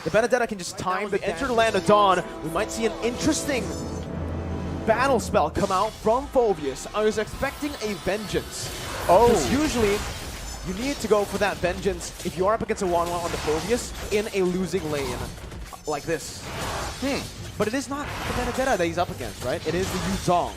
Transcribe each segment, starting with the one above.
the Benedetta can just time the enter the land of Dawn, we might see an interesting battle spell come out from Phoveus. I was expecting a Vengeance. Oh. Because usually, you need to go for that Vengeance if you are up against a 1-1 on the Phoveus in a losing lane like this. But it is not the Benedetta that he's up against, right? It is the Yuzong.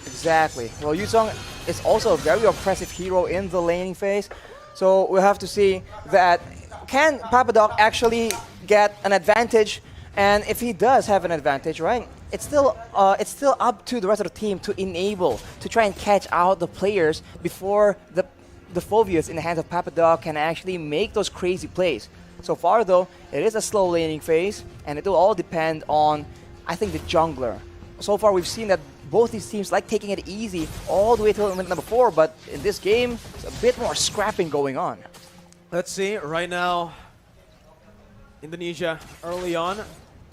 Exactly. Well, Yuzong is also a very oppressive hero in the laning phase. So we'll have to see that can Papadok actually get an advantage, and if he does have an advantage, right, it's still up to the rest of the team to enable, to try and catch out the players before the Phoveus in the hands of Papadok can actually make those crazy plays. So far though, it is a slow laning phase, and it will all depend on, I think, the jungler. So far we've seen that both these teams like taking it easy all the way till number 4, but in this game, it's a bit more scrapping going on. Let's see, right now, Indonesia early on,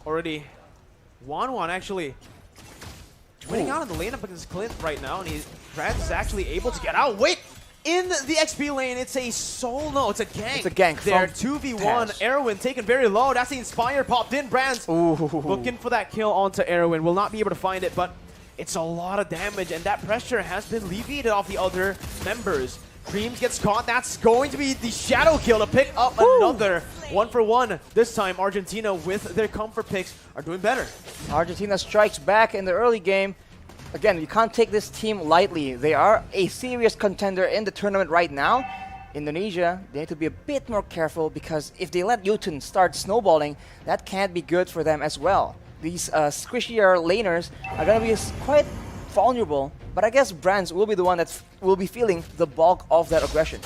already 1-1 actually winning out in the lane up against Clint right now, and Brad is actually able to get out. Wait! In the XP lane, it's a soul, no, it's a gank. It's a gank. There, 2v1, Erwin taken very low. That's the Inspire popped in. Brands looking for that kill onto Erwin. Will not be able to find it, but it's a lot of damage, and that pressure has been alleviated off the other members. Dreams gets caught. That's going to be the shadow kill to pick up another 1-for-1. This time, Argentina with their comfort picks are doing better. Argentina strikes back in the early game. Again, you can't take this team lightly. They are a serious contender in the tournament right now. Indonesia, they need to be a bit more careful, because if they let Yutun start snowballing, that can't be good for them as well. These squishier laners are going to be quite vulnerable, but I guess Brands will be the one that will be feeling the bulk of that aggression.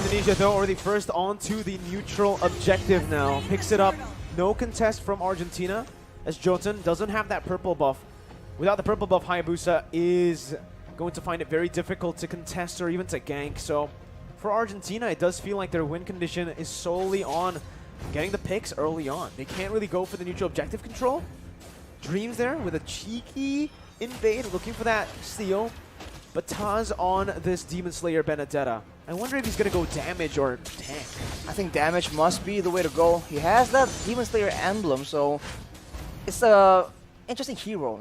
Indonesia, though, already first onto the neutral objective now. Picks it up. No contest from Argentina, as Jotun doesn't have that purple buff. Without the purple buff, Hayabusa is going to find it very difficult to contest or even to gank. So for Argentina, it does feel like their win condition is solely on getting the picks early on. They can't really go for the neutral objective control. Dreams there with a cheeky invade, looking for that steal. But Taz on this Demon Slayer Benedetta. I wonder if he's going to go damage or tank. I think damage must be the way to go. He has that Demon Slayer emblem, so it's a interesting hero.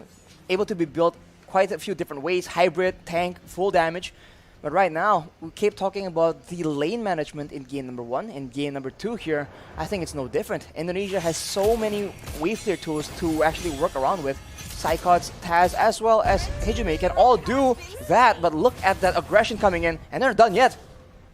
Able to be built quite a few different ways, hybrid, tank, full damage. But right now, we keep talking about the lane management in game number 1. In game number 2 here, I think it's no different. Indonesia has so many wave clear tools to actually work around with. Psychots, Taz, as well as Hijime can all do that, but look at that aggression coming in, and they're not done yet.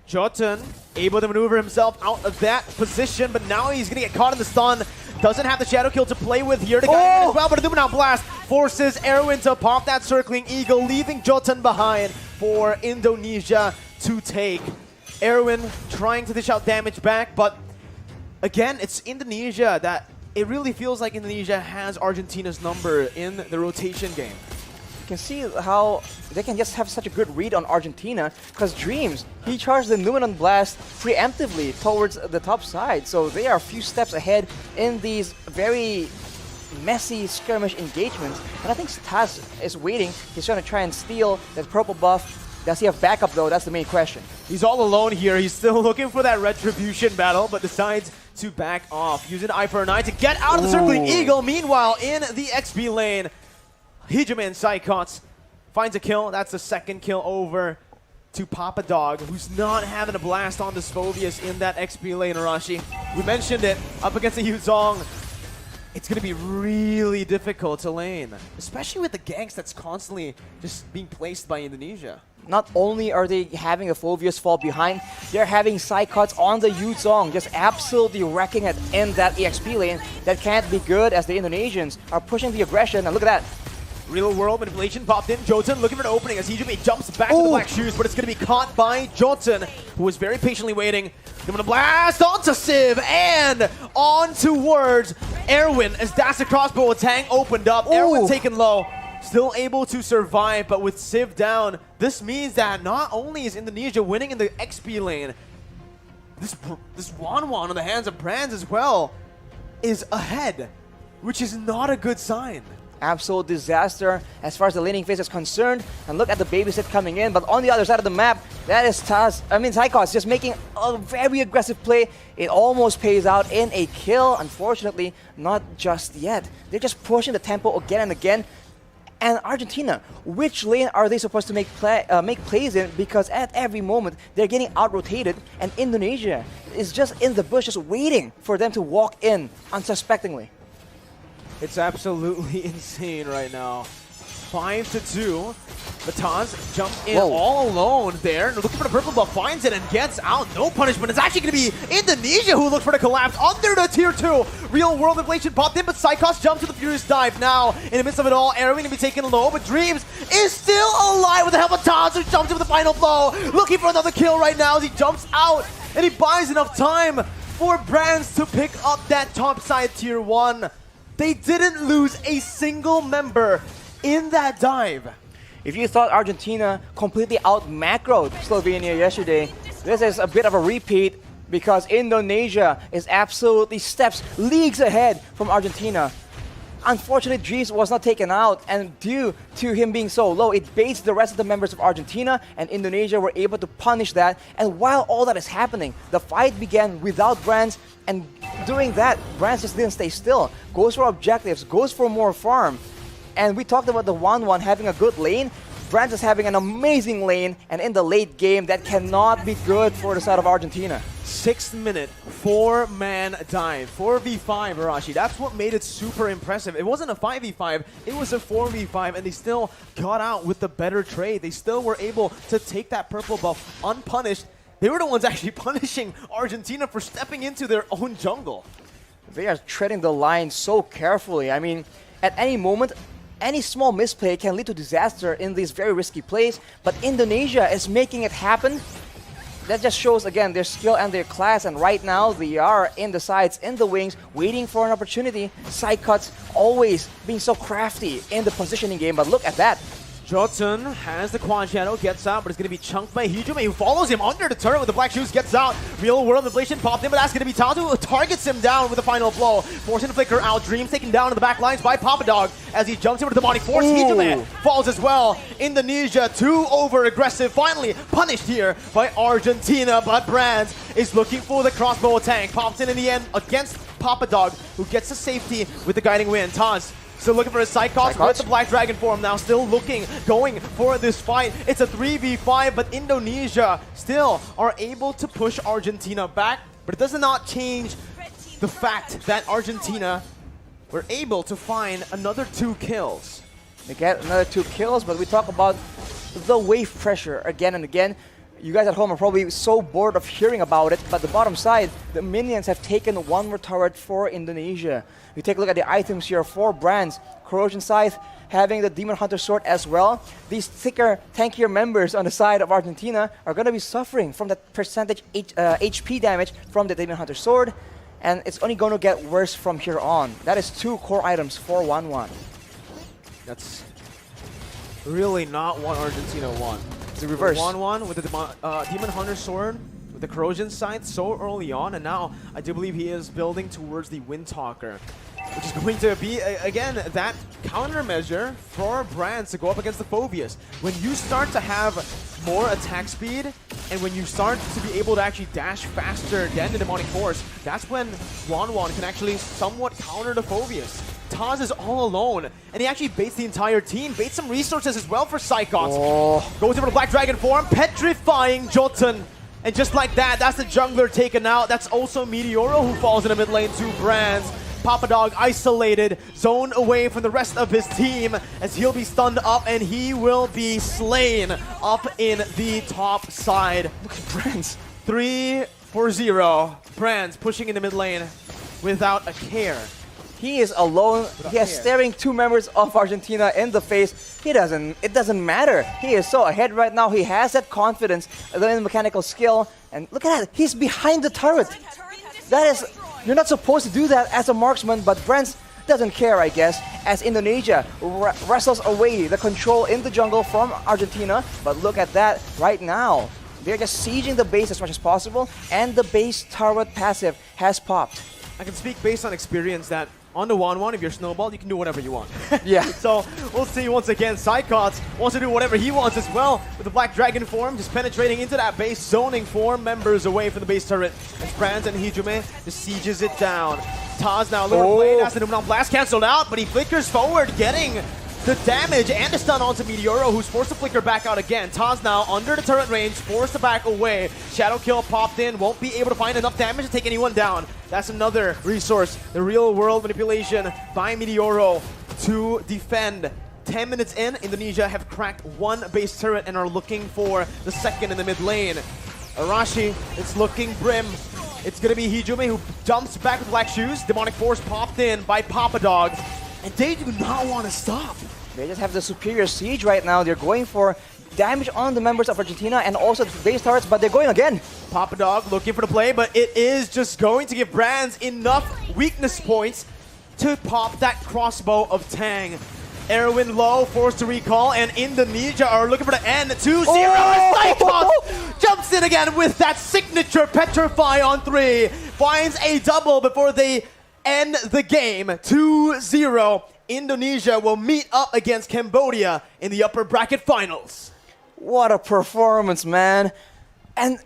Jotun able to maneuver himself out of that position, but now he's going to get caught in the stun. Doesn't have the shadow kill to play with here to guide him as well, but a Numenal Blast forces Erwin to pop that circling eagle, leaving Jotun behind for Indonesia to take. Erwin trying to dish out damage back, but again, it's Indonesia that it really feels like Indonesia has Argentina's number in the rotation game. You can see how they can just have such a good read on Argentina, because Dreams, he charged the Numenal Blast preemptively towards the top side, so they are a few steps ahead in these very messy skirmish engagements. And I think Taz is waiting. He's trying to try and steal that purple buff. Does he have backup though? That's the main question. He's all alone here. He's still looking for that retribution battle, but decides to back off, using Eye for an Eye to get out of the circling eagle. Meanwhile, in the XP lane, Hijime and Psychots finds a kill. That's the second kill over to Papadog, who's not having a blast on this Phoveus in that XP lane, Arashi. We mentioned it, up against the Yuzong. It's going to be really difficult to lane, especially with the ganks that's constantly just being placed by Indonesia. Not only are they having a Phoveus fall behind, they're having Psychots on the Yuzong, just absolutely wrecking it in that EXP lane. That can't be good, as the Indonesians are pushing the aggression, and look at that. Real world manipulation popped in. Jotun looking for an opening as Hijime jumps back to the black shoes, but it's going to be caught by Jotun, who was very patiently waiting. Going to blast onto Civ and on towards Erwin as that's the crossbow attack opened up. Erwin taken low, still able to survive, but with Civ down, this means that not only is Indonesia winning in the XP lane, this Wanwan on the hands of Brands as well is ahead, which is not a good sign. Absolute disaster as far as the laning phase is concerned. And look at the babysit coming in. But on the other side of the map, that is Sycos just making a very aggressive play. It almost pays out in a kill. Unfortunately, not just yet. They're just pushing the tempo again and again. And Argentina, which lane are they supposed to make plays in? Because at every moment, they're getting out-rotated. And Indonesia is just in the bush, just waiting for them to walk in unsuspectingly. It's absolutely insane right now. 5-2. But Taz jumps in all alone there. Looking for the purple buff, finds it and gets out. No punishment. It's actually going to be Indonesia who looks for the collapse under the tier 2. Real world inflation popped in, but Sycos jumps to the furious dive now. In the midst of it all, Arrow going to be taken low, but Dreams is still alive with the help of Taz, who jumps in with the final blow. Looking for another kill right now as he jumps out, and he buys enough time for Brands to pick up that top side tier 1. They didn't lose a single member in that dive. If you thought Argentina completely out-macroed Slovenia yesterday, this is a bit of a repeat because Indonesia is absolutely leagues ahead from Argentina. Unfortunately, Drees was not taken out, and due to him being so low, it baits the rest of the members of Argentina, and Indonesia were able to punish that. And while all that is happening, the fight began without Brands, and doing that, Brands just didn't stay still. Goes for objectives, goes for more farm. And we talked about the 1-1 having a good lane. Brands is having an amazing lane, and in the late game, that cannot be good for the side of Argentina. 6th minute, 4-man dive, 4v5, Arashi. That's what made it super impressive. It wasn't a 5v5, it was a 4v5, and they still got out with the better trade. They still were able to take that purple buff unpunished. They were the ones actually punishing Argentina for stepping into their own jungle. They are treading the line so carefully. I mean, at any moment, any small misplay can lead to disaster in these very risky plays, but Indonesia is making it happen. That just shows, again, their skill and their class, and right now they are in the sides, in the wings, waiting for an opportunity. Side cuts always being so crafty in the positioning game, but look at that. Jotun has the quad shadow, gets out, but it's going to be chunked by Hijume, who follows him under the turret with the black shoes, gets out. Real world inflation popped in, but that's going to be Tatu, who targets him down with the final blow, forcing the flicker out. Dreams taken down in the back lines by Papadog as he jumps into the demonic force. Hijume falls as well. Indonesia, too over aggressive, finally punished here by Argentina, but Brands is looking for the crossbow attack. Pops in the end against Papadog, who gets the safety with the guiding wind. Taz still looking for his Sycos with the Black Dragon form now, still going for this fight. It's a 3v5, but Indonesia still are able to push Argentina back, but it does not change the fact that Argentina were able to find another 2 kills. They get another 2 kills, but we talk about the wave pressure again and again. You guys at home are probably so bored of hearing about it, but the bottom side, the minions have taken 1 more turret for Indonesia. You take a look at the items here, 4 Brands, Corrosion Scythe, having the Demon Hunter Sword as well. These thicker, tankier members on the side of Argentina are going to be suffering from that percentage HP damage from the Demon Hunter Sword, and it's only going to get worse from here on. That is 2 core items for 1-1. That's really not what Argentina won. The reverse. 1-1 with the Demon Hunter Sword, with the Corrosion Scythe so early on, and now I do believe he is building towards the Windtalker, which is going to be, again, that countermeasure for Brands to go up against the Phobius. When you start to have more attack speed, and when you start to be able to actually dash faster than the Demonic Force, that's when Wanwan can actually somewhat counter the Phobius. Taz is all alone, and he actually baits the entire team, baits some resources as well for Sycos. Goes over the Black Dragon form, petrifying Jotun. And just like that, that's the jungler taken out. That's also Meteoro who falls in the mid lane to Brands. Papadog isolated, zone away from the rest of his team as he'll be stunned up and he will be slain up in the top side. Look at Brands. 3-4-0. Brands pushing in the mid lane without a care. He is alone. He is staring 2 members of Argentina in the face. It doesn't matter. He is so ahead right now. He has that confidence, the mechanical skill. And look at that. He's behind the turret. That is, you're not supposed to do that as a marksman, but Brands doesn't care, I guess, as Indonesia wrestles away the control in the jungle from Argentina. But look at that right now. They're just sieging the base as much as possible, and the base turret passive has popped. I can speak based on experience that on the 1-1, if you're snowballed, you can do whatever you want. Yeah. So we'll see once again. Psychots wants to do whatever he wants as well with the Black Dragon form, just penetrating into that base, zoning 4 members away from the base turret. As Brands and Hijume just sieges it down. Taz now a little blade as the Numenal Blast cancelled out, but he flickers forward, getting the damage and the stun onto Meteoro, who's forced to flicker back out again. Taz now under the turret range, forced to back away. Shadow Kill popped in, won't be able to find enough damage to take anyone down. That's another resource, the real world manipulation by Meteoro to defend. 10 minutes in, Indonesia have cracked 1 base turret and are looking for the second in the mid lane. Arashi, it's looking grim. It's gonna be Hijume who jumps back with Black Shoes. Demonic Force popped in by Papa Dog. And they do not want to stop. They just have the superior siege right now. They're going for damage on the members of Argentina and also the base turrets, but they're going again. Papa Dog looking for the play, but it is just going to give Brands enough weakness points to pop that crossbow of Tang. Erwin low, forced to recall, and Indonesia are looking for the end. 2-0. Psychots jumps in again with that signature Petrify on 3. Finds a double before they end the game. 2-0. Indonesia will meet up against Cambodia in the upper bracket finals. What a performance, man. And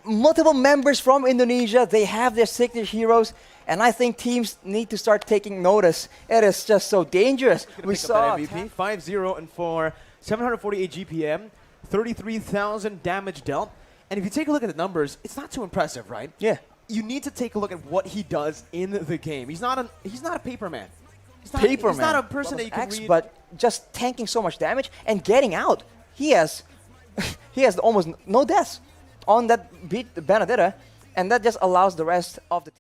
multiple members from Indonesia, they have their signature heroes, and I think teams need to start taking notice. It is just so dangerous. We saw MVP 5-0 and 4, 748 GPM, 33,000 damage dealt. And if you take a look at the numbers, it's not too impressive, right? Yeah. You need to take a look at what he does in the game. He's not a paper man. He's not a person that you can read. But just tanking so much damage and getting out. He has almost no deaths on that beat Benedetta, and that just allows the rest of the